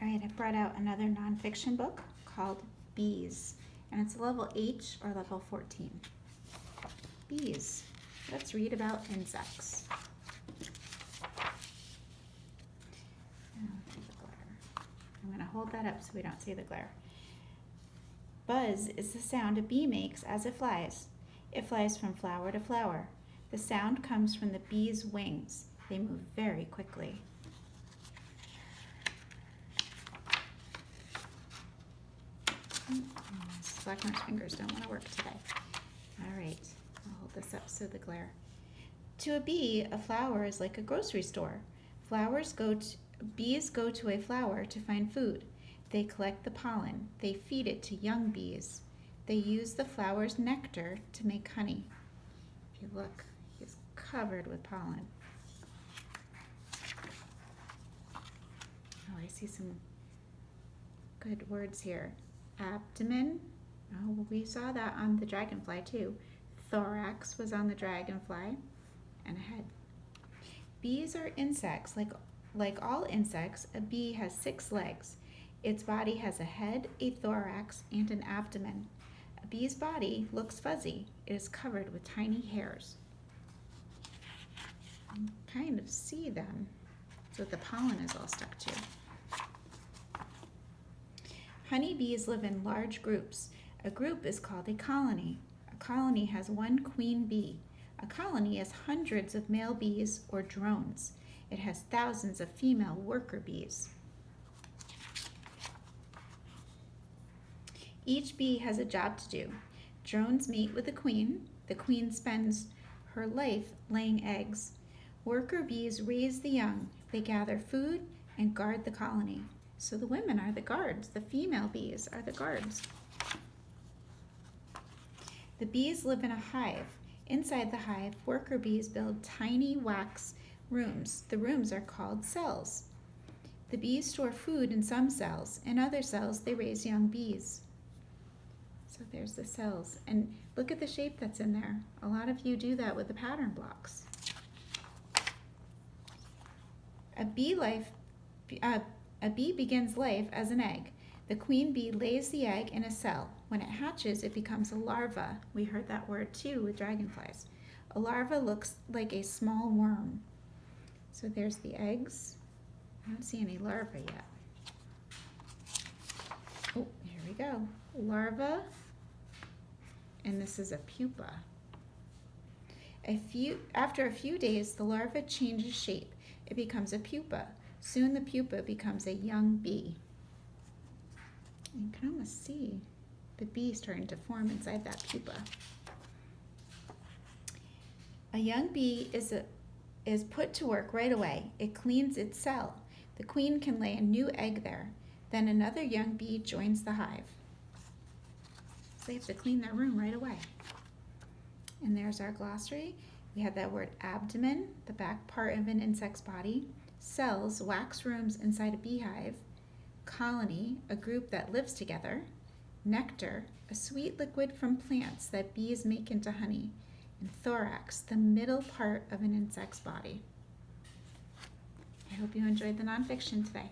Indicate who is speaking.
Speaker 1: All right, I brought out another nonfiction book called Bees, and it's level H or level 14. Bees. Let's read about insects. I'm going to hold that up so we don't see the glare. Buzz is the sound a bee makes as it flies. It flies from flower to flower. The sound comes from the bee's wings. They move very quickly. Blackmore's fingers don't want to work today. All right, I'll hold this up so the glare. To a bee, a flower is like a grocery store. Bees go to a flower to find food. They collect the pollen. They feed it to young bees. They use the flower's nectar to make honey. If you look, he's covered with pollen. Oh, I see some good words here. Abdomen. Oh, we saw that on the dragonfly too. Thorax was on the dragonfly. And head. Bees are insects. Like all insects, a bee has 6 legs. Its body has a head, a thorax, and an abdomen. A bee's body looks fuzzy. It is covered with tiny hairs. You can kind of see them. So the pollen is all stuck to. Honeybees live in large groups. A group is called a colony. A colony has one queen bee. A colony is hundreds of male bees or drones. It has thousands of female worker bees. Each bee has a job to do. Drones mate with the queen. The queen spends her life laying eggs. Worker bees raise the young. They gather food and guard the colony. So the women are the guards. The female bees are the guards. The bees live in a hive. Inside the hive, worker bees build tiny wax rooms. The rooms are called cells. The bees store food in some cells. In other cells, they raise young bees. So there's the cells. And look at the shape that's in there. A lot of you do that with the pattern blocks. A bee begins life as an egg. The queen bee lays the egg in a cell. When it hatches, it becomes a larva. We heard that word too with dragonflies. A larva looks like a small worm. So there's the eggs. I don't see any larvae yet. Oh, here we go. Larva. And this is a pupa. After a few days, the larva changes shape. It becomes a pupa. Soon the pupa becomes a young bee. You can almost see the bee starting to form inside that pupa. A young bee is put to work right away. It cleans its cell. The queen can lay a new egg there. Then another young bee joins the hive. So they have to clean their room right away. And there's our glossary. We have that word abdomen, the back part of an insect's body. Cells, wax rooms inside a beehive. Colony, a group that lives together. Nectar, a sweet liquid from plants that bees make into honey. And thorax, the middle part of an insect's body. I hope you enjoyed the nonfiction today.